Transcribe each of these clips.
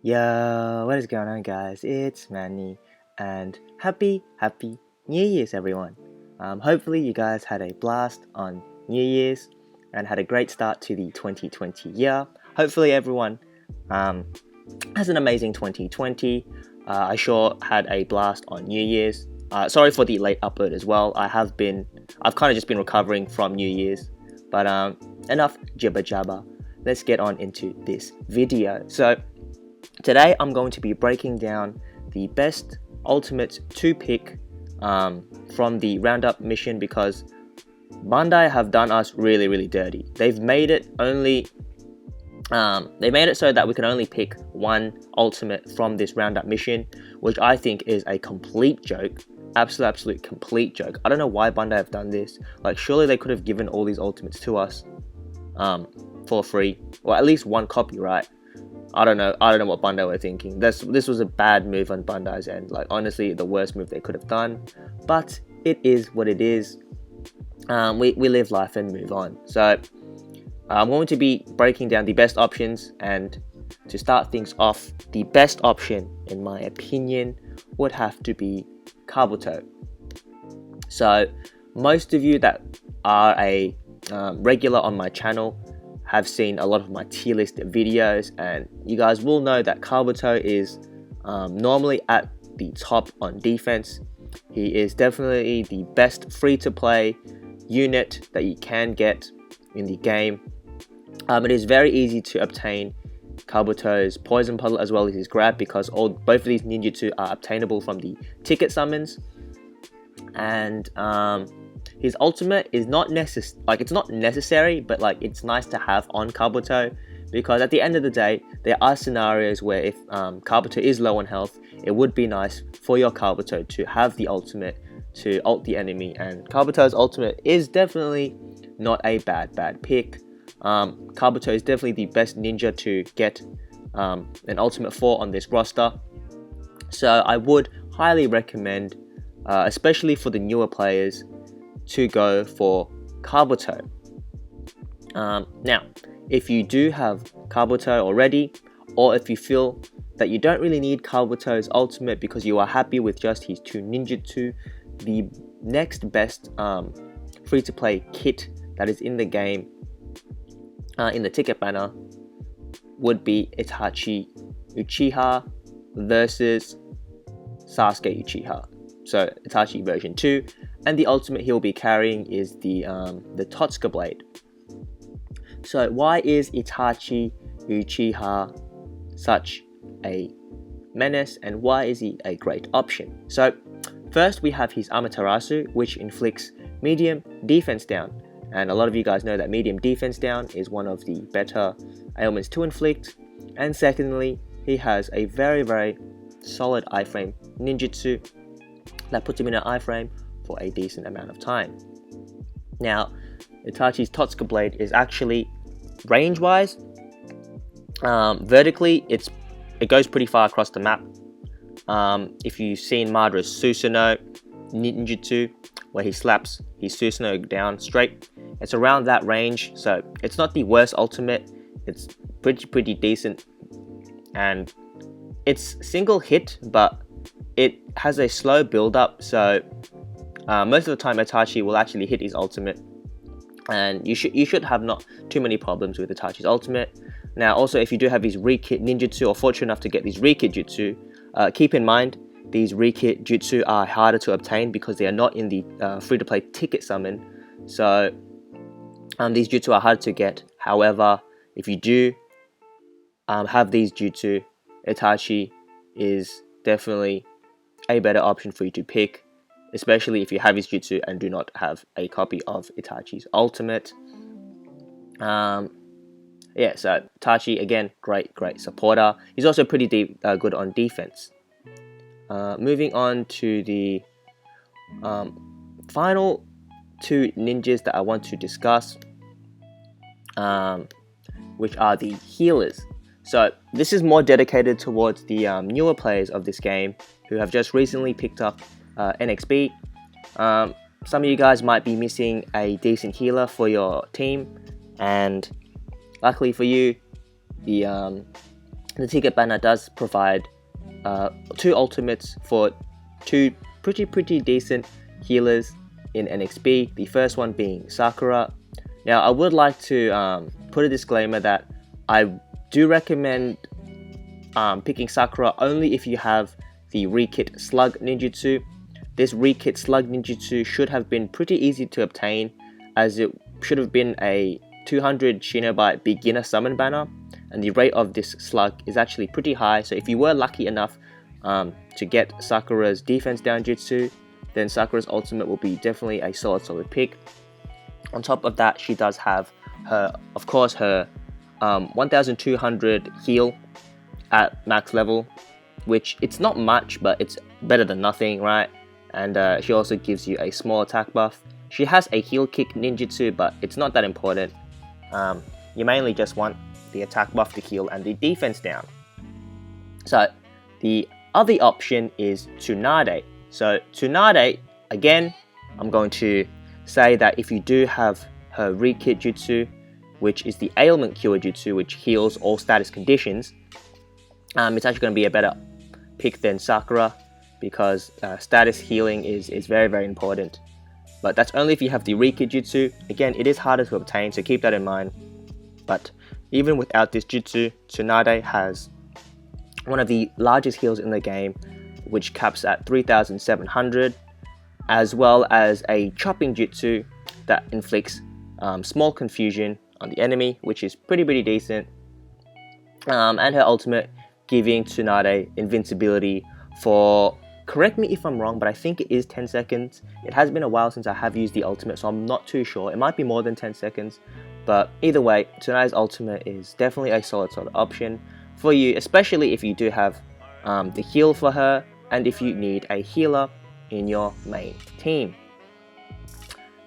Yo, what is going on, guys? It's Mannie, and happy New Year's, everyone. Hopefully, you guys had a blast on New Year's and had a great start to the 2020 year. Hopefully, everyone has an amazing 2020. I sure had a blast on New Year's. Sorry for the late upload as well. I've kind of just been recovering from New Year's, but enough jibber jabber. Let's get on into this video. So today I'm going to be breaking down the best ultimates to pick from the roundup mission, because Bandai have done us really dirty. They've made it so that we can only pick one ultimate from this roundup mission, which I think is a complete joke. Absolute complete joke. I don't know why Bandai have done this. Like, surely they could have given all these ultimates to us for free, or at least one copy, right? I don't know what Bandai were thinking. This was a bad move on Bandai's end. Like, honestly, the worst move they could have done. But it is what it is. We live life and move on. So I'm going to be breaking down the best options, and to start things off, the best option, in my opinion, would have to be Kabuto. So most of you that are a regular on my channel have seen a lot of my tier list videos, and you guys will know that Kabuto is normally at the top on defense. He is definitely the best free-to-play unit that you can get in the game. It is very easy to obtain Kabuto's poison puddle as well as his grab, because both of these ninjutsu are obtainable from the ticket summons. And his ultimate is it's not necessary, but like, it's nice to have on Kabuto, because at the end of the day, there are scenarios where if Kabuto is low on health, it would be nice for your Kabuto to have the ultimate to ult the enemy, and Kabuto's ultimate is definitely not a bad pick. Kabuto is definitely the best ninja to get an ultimate for on this roster, so I would highly recommend, especially for the newer players, to go for Kabuto. Now, if you do have Kabuto already, or if you feel that you don't really need Kabuto's ultimate because you are happy with just his 2 ninjutsu, the next best free-to-play kit that is in the game, in the ticket banner, would be Itachi Uchiha versus Sasuke Uchiha. So Itachi version 2, and the ultimate he'll be carrying is the Totsuka blade. So why is Itachi Uchiha such a menace, and why is he a great option? So first, we have his Amaterasu, which inflicts medium defense down, and a lot of you guys know that medium defense down is one of the better ailments to inflict. And secondly, he has a very solid iframe ninjutsu that puts him in an iframe for a decent amount of time. Now, Itachi's Totsuka blade is actually, range-wise, vertically, it goes pretty far across the map. If you've seen Madara's Susanoo ninjutsu, where he slaps his Susanoo down straight, it's around that range, so it's not the worst ultimate. It's pretty decent, and it's single hit, but it has a slow build up, so most of the time Itachi will actually hit his ultimate, and you should have not too many problems with Itachi's ultimate. Now, also, if you do have these re-kit ninjutsu, or fortunate enough to get these re-kit jutsu, keep in mind these re-kit jutsu are harder to obtain because they are not in the free-to-play ticket summon. So these jutsu are hard to get. However, if you do have these jutsu, Itachi is definitely a better option for you to pick, especially if you have his jutsu and do not have a copy of Itachi's ultimate. Yeah, so Itachi, again, great supporter. He's also pretty good on defense. Moving on to the final 2 ninjas that I want to discuss, which are the healers. So this is more dedicated towards the newer players of this game who have just recently picked up NxB. Some of you guys might be missing a decent healer for your team, and luckily for you, the the ticket banner does provide 2 ultimates for 2 pretty decent healers in NxB. The first one being Sakura. Now I would like to put a disclaimer that I do recommend picking Sakura only if you have the Rekit Slug ninjutsu. This Rekit Slug ninjutsu should have been pretty easy to obtain, as it should have been a 200 Shinobi beginner summon banner, and the rate of this slug is actually pretty high. So if you were lucky enough to get Sakura's defense down jutsu, then Sakura's ultimate will be definitely a solid pick. On top of that, she does have her 1200 heal at max level, which it's not much, but it's better than nothing, right? And she also gives you a small attack buff. She has a heal kick ninjutsu, but it's not that important. You mainly just want the attack buff to heal and the defense down. So the other option is Tsunade. So Tsunade, again, I'm going to say that if you do have her Rekit jutsu, which is the ailment cure jutsu, which heals all status conditions, it's actually going to be a better pick than Sakura, because status healing is very important. But that's only if you have the Rekit jutsu. Again, it is harder to obtain, so keep that in mind. But even without this jutsu, Tsunade has one of the largest heals in the game, which caps at 3700, as well as a chopping jutsu that inflicts small confusion on the enemy, which is pretty decent. And her ultimate giving Tsunade invincibility for, correct me if I'm wrong, but I think it is 10 seconds. It has been a while since I have used the ultimate, so I'm not too sure. It might be more than 10 seconds. But either way, Tsunade's ultimate is definitely a solid option for you, especially if you do have the heal for her, and if you need a healer in your main team.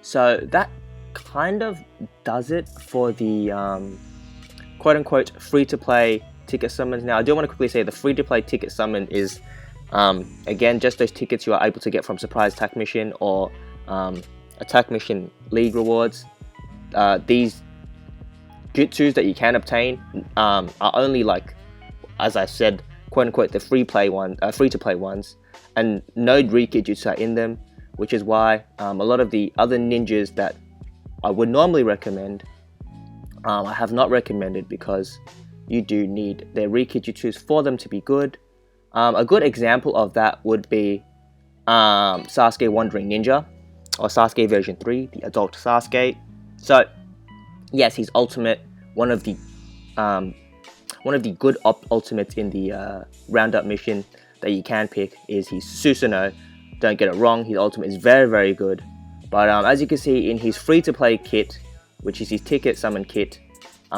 So that kind of does it for the quote-unquote free-to-play ticket summons. Now I do want to quickly say the free-to-play ticket summon is again just those tickets you are able to get from Surprise Attack Mission or Attack Mission League rewards. These jutsus that you can obtain are only, like, as I said, quote-unquote the free-to-play ones, and no Rekit jutsu are in them, which is why a lot of the other ninjas that I would normally recommend, I have not recommended, because you do need their Rekit jutsus for them to be good. A good example of that would be Sasuke Wandering Ninja, or Sasuke version 3, the adult Sasuke. So yes, his ultimate, one of the good ultimates in the roundup mission that you can pick is his Susanoo. Don't get it wrong, his ultimate is very good. But as you can see in his free-to-play kit, which is his ticket summon kit,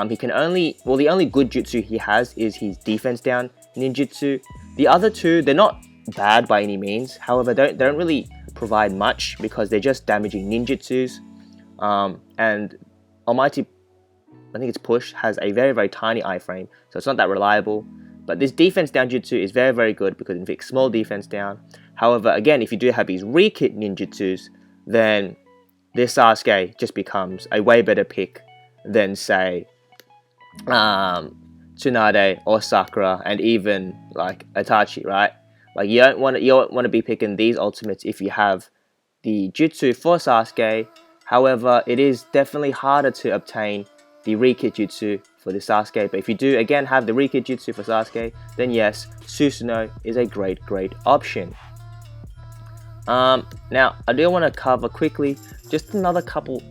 he can only, well, the only good jutsu he has is his defense down ninjutsu. The other two, they're not bad by any means. However, they don't really provide much, because they're just damaging ninjutsus. And Almighty, I think it's Push, has a very tiny iframe, so it's not that reliable. But this defense down jutsu is very good, because it inflicts small defense down. However, again, if you do have these Rekit ninjutsus, then this Sasuke just becomes a way better pick than, say, Tsunade or Sakura, and even like Itachi, right? Like, you don't want to be picking these ultimates if you have the jutsu for Sasuke. However, it is definitely harder to obtain the Rekit jutsu for the Sasuke. But if you do again have the Rekit jutsu for Sasuke, then yes, Susanoo is a great option. Now I do want to cover quickly just another couple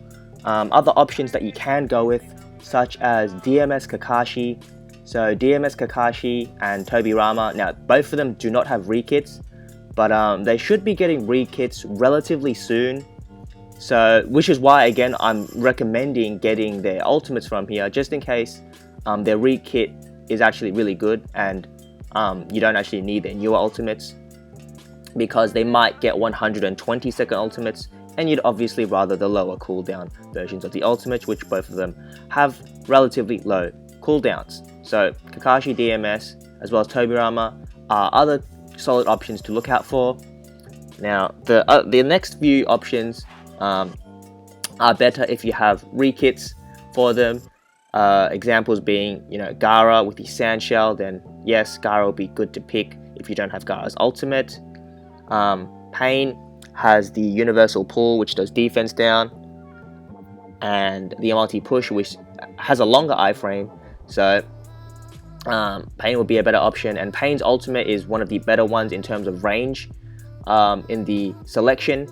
other options that you can go with, such as DMS Kakashi. So DMS Kakashi and Tobirama, now both of them do not have rekits, but they should be getting rekits relatively soon. So, which is why, again, I'm recommending getting their ultimates from here, just in case their rekit is actually really good and you don't actually need their newer ultimates, because they might get 120-second ultimates, and you'd obviously rather the lower cooldown versions of the ultimates, which both of them have relatively low cooldowns. So Kakashi DMS as well as Tobirama are other solid options to look out for. Now the next few options are better if you have rekits for them. Examples being, you know, Gaara with his sand shell, then yes, Gaara will be good to pick if you don't have Gaara's ultimate. Pain has the universal pull, which does defense down, and the MLT push, which has a longer iframe, so Pain would be a better option. And Pain's ultimate is one of the better ones in terms of range in the selection,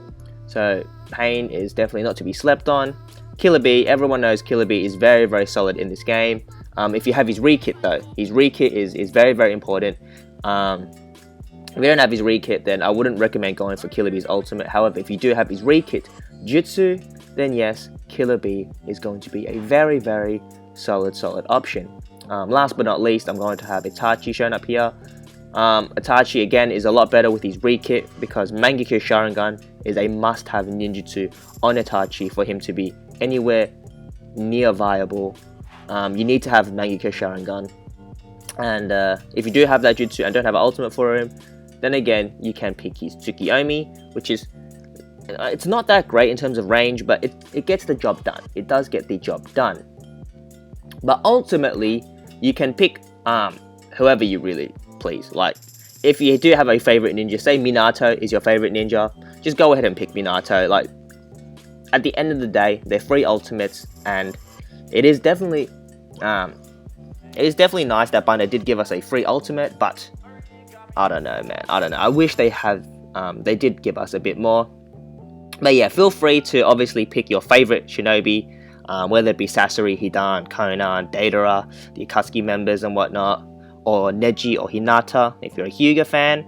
so Pain is definitely not to be slept on. Killer Bee, everyone knows Killer Bee is very, very solid in this game. If you have his re-kit though, his re-kit is very, very important. If you don't have his re-kit, then I wouldn't recommend going for Killer Bee's ultimate. However, if you do have his re-kit Jutsu, then yes, Killer Bee is going to be a very, very solid option. Last but not least, I'm going to have Itachi shown up here. Itachi again is a lot better with his re-kit because Mangekyo Sharingan is a must-have ninjutsu on Itachi for him to be anywhere near viable. You need to have Mangekyo Sharingan, and if you do have that jutsu and don't have an ultimate for him, then again you can pick his Tsukiyomi, which is it's not that great in terms of range, but it gets the job done. It does get the job done. But ultimately, you can pick whoever you really please. Like, if you do have a favorite ninja, say Minato is your favorite ninja, just go ahead and pick Minato. Like, at the end of the day, they're free ultimates, and it is definitely nice that Bandai did give us a free ultimate, but I don't know, man. I don't know. I wish they did give us a bit more. But yeah, feel free to obviously pick your favorite shinobi, whether it be Sasori, Hidan, Conan, Deidara, the Akatsuki members and whatnot, or Neji or Hinata if you're a Hyuga fan.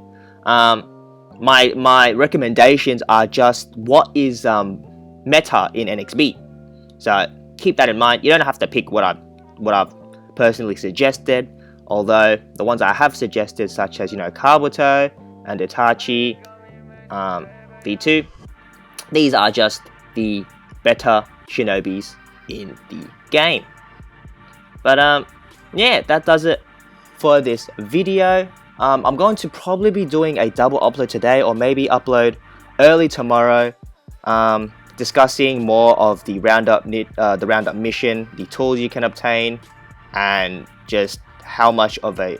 My recommendations are just what is meta in NxB. So keep that in mind. You don't have to pick what I've personally suggested, although the ones I have suggested, such as, you know, Kabuto and Itachi, V2, these are just the better shinobis in the game. But yeah, that does it for this video. I'm going to probably be doing a double upload today, or maybe upload early tomorrow, discussing more of the roundup mission, the tools you can obtain, and just how much of a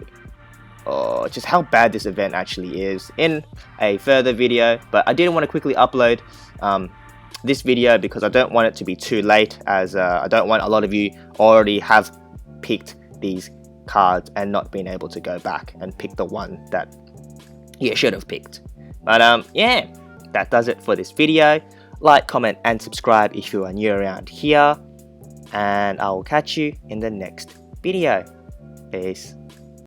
just how bad this event actually is in a further video. But I didn't want to quickly upload this video because I don't want it to be too late, as I don't want a lot of you already have picked these cards and not being able to go back and pick the one that you should have picked. But yeah, that does it for this video. Like, comment and subscribe if you are new around here, and I will catch you in the next video. Peace.